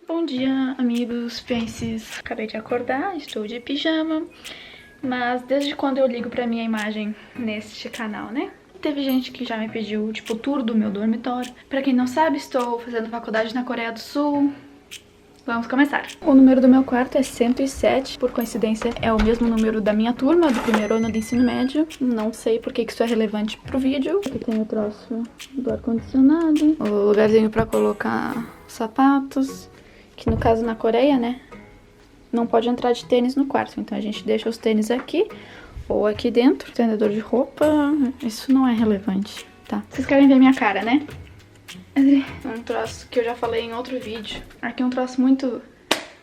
Bom dia, amigos fences. Acabei de acordar, estou de pijama. Mas desde quando eu ligo pra minha imagem neste canal, né? Teve gente que já me pediu, tipo, tour do meu dormitório. Pra quem não sabe, estou fazendo faculdade na Coreia do Sul. Vamos começar. O número do meu quarto é 107, por coincidência é o mesmo número da minha turma, do primeiro ano do ensino médio. Não sei por que isso é relevante pro vídeo. Aqui tem o troço do ar-condicionado, o lugarzinho pra colocar sapatos, que no caso na Coreia, né, não pode entrar de tênis no quarto, então a gente deixa os tênis aqui ou aqui dentro. Estendedor de roupa, isso não é relevante, tá? Vocês querem ver minha cara, né? Um troço que eu já falei em outro vídeo. Aqui um troço muito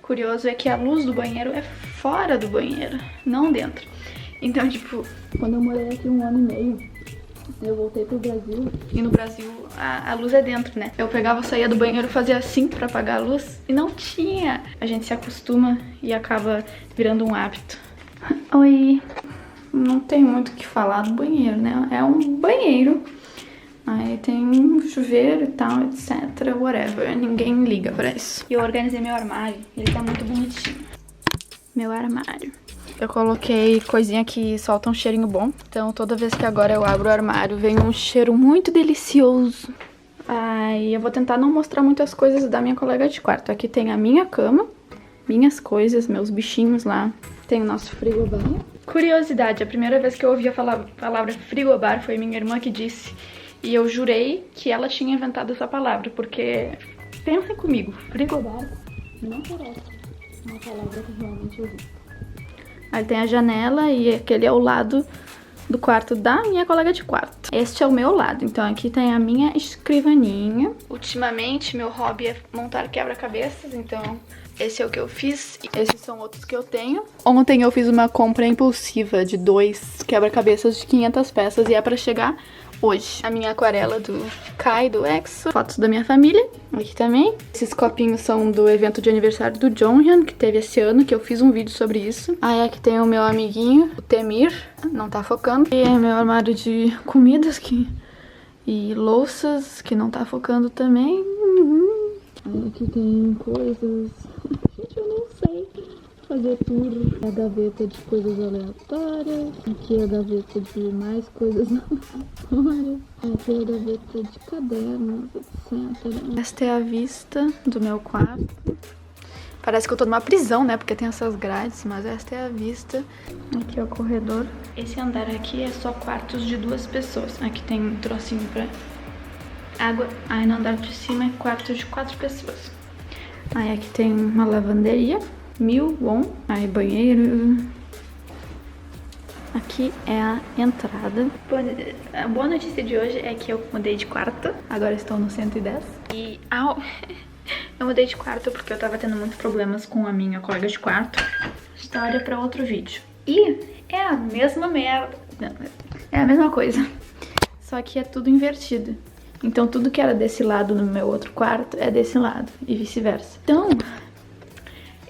curioso é que a luz do banheiro é fora do banheiro, não dentro. Então, tipo, quando eu morei aqui 1 ano e meio, eu voltei pro Brasil. E no Brasil a luz é dentro, né? Eu pegava, saía do banheiro, fazia assim pra apagar a luz e não tinha. A gente se acostuma e acaba virando um hábito. Oi! Não tem muito o que falar do banheiro, né? É um banheiro. Aí tem um chuveiro e tal, etc, whatever. Ninguém liga pra isso. E eu organizei meu armário, ele tá muito bonitinho. Meu armário. Eu coloquei coisinha que solta um cheirinho bom. Então toda vez que agora eu abro o armário, vem um cheiro muito delicioso. Aí eu vou tentar não mostrar muitas coisas da minha colega de quarto. Aqui tem a minha cama, minhas coisas, meus bichinhos lá. Tem o nosso frigobar. Curiosidade, a primeira vez que eu ouvi a palavra frigobar foi minha irmã que disse. E eu jurei que ela tinha inventado essa palavra, porque, pensem comigo, frigobar não parece uma palavra que realmente existe. Aí tem a janela e aquele é o lado do quarto da minha colega de quarto. Este é o meu lado, então aqui tem a minha escrivaninha. Ultimamente, meu hobby é montar quebra-cabeças, então esse é o que eu fiz. Esses são outros que eu tenho. Ontem eu fiz uma compra impulsiva de 2 quebra-cabeças de 500 peças e é pra chegar hoje. A minha aquarela do Kai, do EXO. Fotos da minha família. Aqui também. Esses copinhos são do evento de aniversário do Jonghyun, que teve esse ano, que eu fiz um vídeo sobre isso. Aí aqui tem o meu amiguinho, o Temir. Não tá focando. E é meu armário de comidas e louças, que não tá focando também. Aí aqui tem coisas... Gente, eu não sei fazer tudo. A gaveta de coisas aleatórias. Aqui é a gaveta de mais coisas aleatórias. Aqui é a gaveta de cadernos, etc. Esta é a vista do meu quarto. Parece que eu tô numa prisão, né? Porque tem essas grades, mas esta é a vista. Aqui é o corredor. Esse andar aqui é só quartos de 2 pessoas. Aqui tem um trocinho pra água. Aí no andar de cima é quarto de 4 pessoas. Aí aqui tem uma lavanderia. 1000 won. Aí banheiro. Aqui é a entrada. A boa notícia de hoje é que eu mudei de quarto. Agora estou no 110. E eu mudei de quarto porque eu tava tendo muitos problemas com a minha colega de quarto. História pra outro vídeo. E é a mesma merda. É a mesma coisa. Só que é tudo invertido. Então tudo que era desse lado no meu outro quarto é desse lado. E vice-versa. Então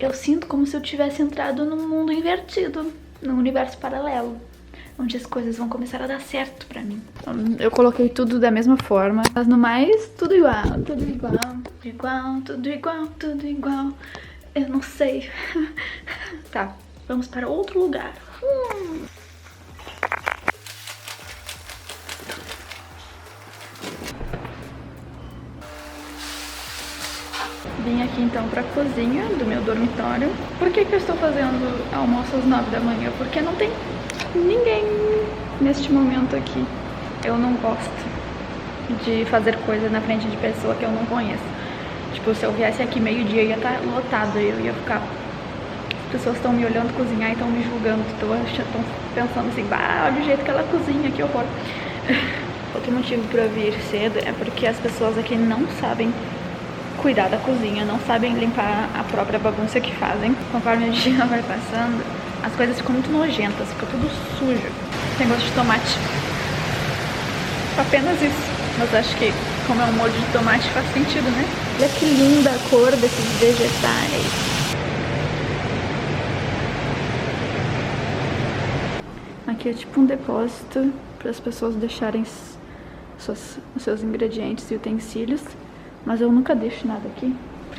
eu sinto como se eu tivesse entrado num mundo invertido, num universo paralelo, onde as coisas vão começar a dar certo pra mim. Eu coloquei tudo da mesma forma, mas no mais, tudo igual, tudo igual, igual, tudo igual, tudo igual. Eu não sei. Tá, vamos para outro lugar. Vim aqui então pra cozinha do meu dormitório. Por que eu estou fazendo almoço às 9 da manhã? Porque não tem ninguém neste momento aqui. Eu não gosto de fazer coisa na frente de pessoa que eu não conheço. Tipo, se eu viesse aqui meio-dia ia estar lotado, eu ia ficar... As pessoas estão me olhando cozinhar e estão me julgando. Estão pensando assim, bah, olha o jeito que ela cozinha, que horror. Outro motivo pra eu vir cedo é porque as pessoas aqui não sabem cuidar da cozinha, não sabem limpar a própria bagunça que fazem. Conforme o dia vai passando, as coisas ficam muito nojentas, fica tudo sujo. Tem gosto de tomate. Apenas isso. Mas acho que, como é um molho de tomate, faz sentido, né? Olha que linda a cor desses vegetais. Aqui é tipo um depósito para as pessoas deixarem os seus ingredientes e utensílios. Mas eu nunca deixo nada aqui,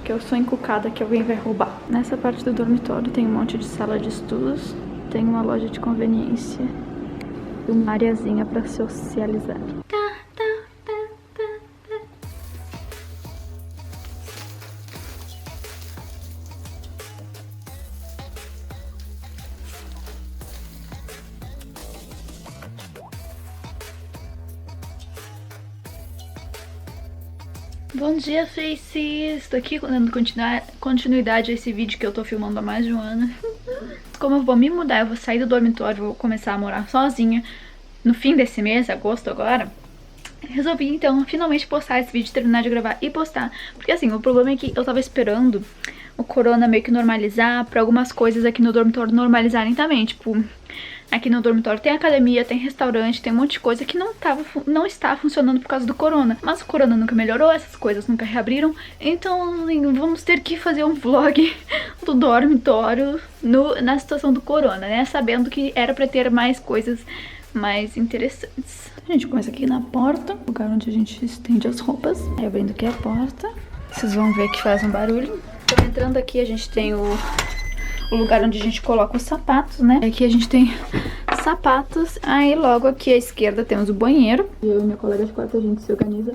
porque eu sou encucada que alguém vai roubar. Nessa parte do dormitório tem um monte de sala de estudos, tem uma loja de conveniência e uma areazinha pra socializar. Bom dia, Faces! Tô aqui dando continuidade a esse vídeo que eu tô filmando há mais de um ano. Como eu vou me mudar, eu vou sair do dormitório, vou começar a morar sozinha no fim desse mês, agosto agora. Resolvi então finalmente postar esse vídeo, terminar de gravar e postar. Porque assim, o problema é que eu tava esperando o corona meio que normalizar, pra algumas coisas aqui no dormitório normalizarem também. Tipo, aqui no dormitório tem academia, tem restaurante, tem um monte de coisa que não está funcionando por causa do corona. Mas o corona nunca melhorou, essas coisas nunca reabriram. Então vamos ter que fazer um vlog do dormitório na situação do corona, né? Sabendo que era pra ter mais coisas mais interessantes. A gente começa aqui na porta, lugar onde a gente estende as roupas. Aí abrindo aqui a porta, vocês vão ver que faz um barulho. Então entrando aqui a gente tem o lugar onde a gente coloca os sapatos, né? Aqui a gente tem sapatos. Aí logo aqui à esquerda temos o banheiro. Eu e minha colega de quarto a gente se organiza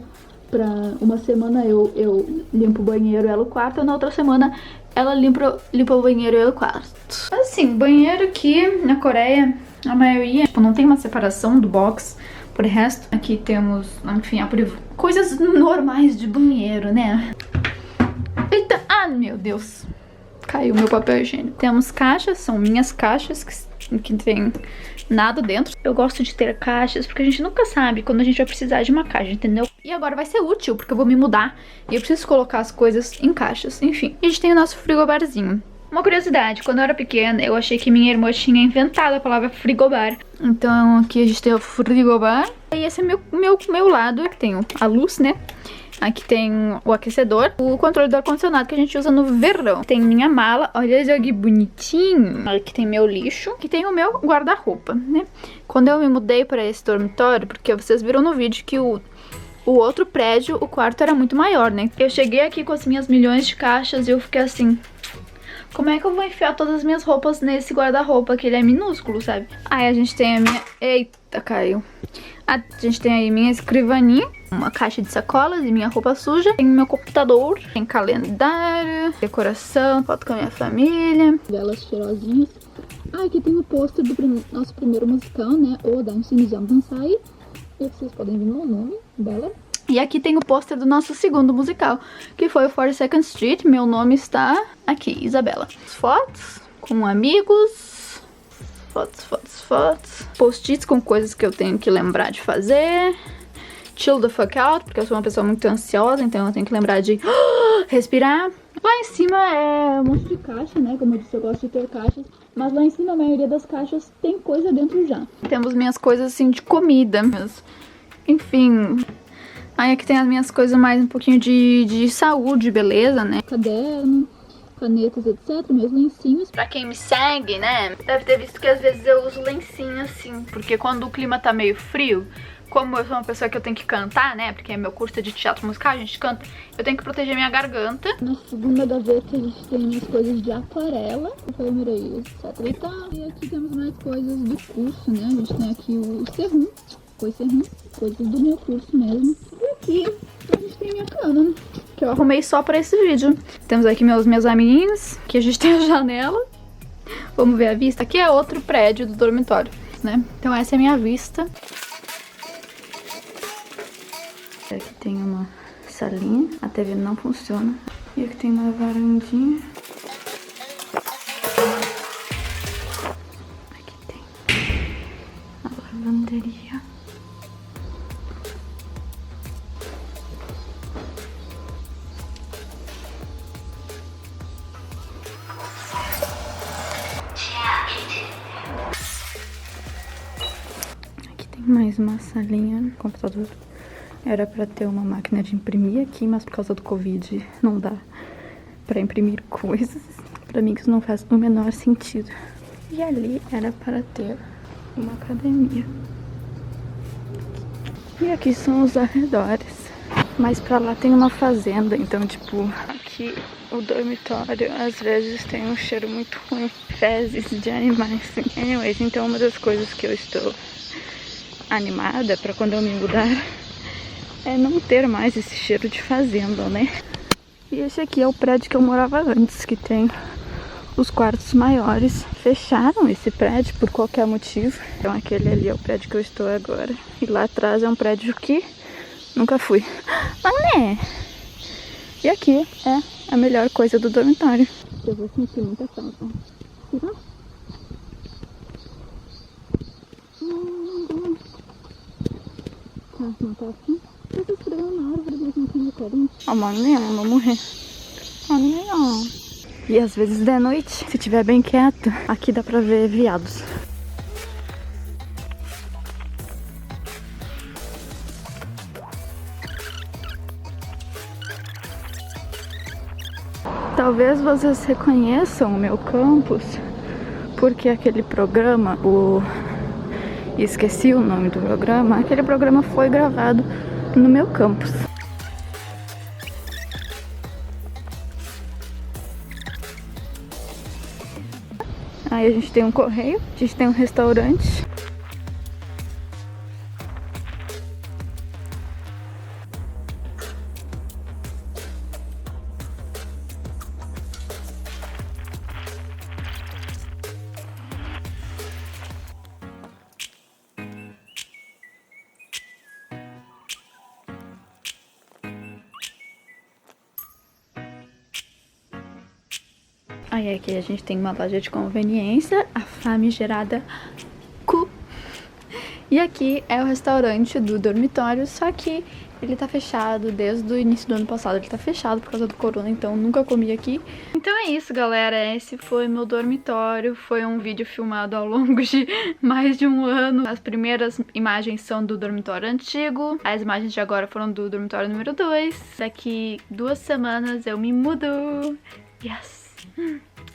pra uma semana eu limpo o banheiro, ela o quarto, na outra semana ela limpa o banheiro e eu o quarto. Assim, banheiro aqui na Coreia, a maioria, tipo, não tem uma separação do box por resto. Aqui temos, enfim, coisas normais de banheiro, né? Eita, ah, meu Deus. Caiu meu papel higiênico. Temos caixas, são minhas caixas que tem nada dentro. Eu gosto de ter caixas porque a gente nunca sabe quando a gente vai precisar de uma caixa, entendeu? E agora vai ser útil porque eu vou me mudar e eu preciso colocar as coisas em caixas. Enfim, a gente tem o nosso frigobarzinho. Uma curiosidade, quando eu era pequena, eu achei que minha irmã tinha inventado a palavra frigobar. Então aqui a gente tem o frigobar. E esse é meu lado, que tem a luz, né? Aqui tem o aquecedor, o controle do ar-condicionado que a gente usa no verão. Tem minha mala, olha isso aqui bonitinho. Aqui tem meu lixo, aqui tem o meu guarda-roupa, né? Quando eu me mudei para esse dormitório, porque vocês viram no vídeo que o outro prédio, o quarto era muito maior, né? Eu cheguei aqui com as minhas milhões de caixas e eu fiquei assim... Como é que eu vou enfiar todas as minhas roupas nesse guarda-roupa, que ele é minúsculo, sabe? Aí a gente tem a minha... Eita, caiu. A gente tem aí minha escrivaninha, uma caixa de sacolas e minha roupa suja. Tem meu computador, tem calendário, decoração, foto com a minha família. Velas cheirosinhas. Ah, aqui tem o pôster do nosso primeiro musical, né? O Dancing Jamdansai. E vocês podem ver o nome dela. E aqui tem o pôster do nosso segundo musical, que foi o 42nd Street. Meu nome está aqui, Isabela. Fotos com amigos. Fotos. Post-its com coisas que eu tenho que lembrar de fazer. Chill the fuck out, porque eu sou uma pessoa muito ansiosa, então eu tenho que lembrar de respirar. Lá em cima é um monte de caixa, né? Como eu disse, eu gosto de ter caixas. Mas lá em cima a maioria das caixas tem coisa dentro já. Temos minhas coisas assim de comida. Enfim... Aí aqui tem as minhas coisas mais um pouquinho de saúde, beleza, né? Caderno, canetas, etc. Meus lencinhos. Pra quem me segue, né? Deve ter visto que às vezes eu uso lencinho assim. Porque quando o clima tá meio frio, como eu sou uma pessoa que eu tenho que cantar, né? Porque é meu curso de teatro musical, a gente canta. Eu tenho que proteger minha garganta. Na segunda gaveta a gente tem umas coisas de aquarela, câmera e etc e tal. E aqui temos mais coisas do curso, né? A gente tem aqui o Serrum. Coisas do meu curso mesmo. E aqui a gente tem minha cama, que eu arrumei só pra esse vídeo. Temos aqui meus amiguinhos, que a gente tem a janela. Vamos ver a vista. Aqui é outro prédio do dormitório, né? Então essa é a minha vista. Aqui tem uma salinha, a TV não funciona. E aqui tem uma varandinha. Aqui tem a lavanderia. Mais uma salinha, computador. Era pra ter uma máquina de imprimir aqui, mas por causa do Covid não dá pra imprimir coisas. Pra mim isso não faz o menor sentido. E ali era para ter uma academia. E aqui são os arredores. Mas pra lá tem uma fazenda, então tipo... Aqui que o dormitório às vezes tem um cheiro muito ruim. Fezes de animais. Anyways, então uma das coisas que eu estou animada pra quando eu me mudar é não ter mais esse cheiro de fazenda, né? E esse aqui é o prédio que eu morava antes, que tem os quartos maiores. Fecharam esse prédio por qualquer motivo. Então aquele ali é o prédio que eu estou agora. E lá atrás é um prédio que nunca fui. Mané! E aqui é a melhor coisa do dormitório. Eu vou sentir muita falta. Não tá assim? Eu tô esfregando na árvore, mas não tem carinho. Ó, mano, eu vou morrer. E às vezes de noite, se tiver bem quieto, aqui dá pra ver veados. Talvez vocês reconheçam o meu campus, porque aquele programa, esqueci o nome do programa, aquele programa foi gravado no meu campus. Aí a gente tem um correio, a gente tem um restaurante. Aí aqui a gente tem uma loja de conveniência, a famigerada Cu. E aqui é o restaurante do dormitório, só que ele tá fechado desde o início do ano passado. Ele tá fechado por causa do corona, então nunca comi aqui. Então é isso, galera. Esse foi meu dormitório. Foi um vídeo filmado ao longo de mais de um ano. As primeiras imagens são do dormitório antigo. As imagens de agora foram do dormitório número 2. Daqui 2 semanas eu me mudo. Yes!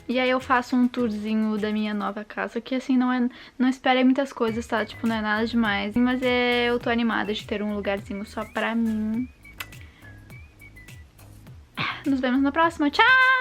E aí eu faço um tourzinho da minha nova casa, que assim, não esperem muitas coisas, tá? Tipo, não é nada demais. Mas eu tô animada de ter um lugarzinho só pra mim. Nos vemos na próxima. Tchau!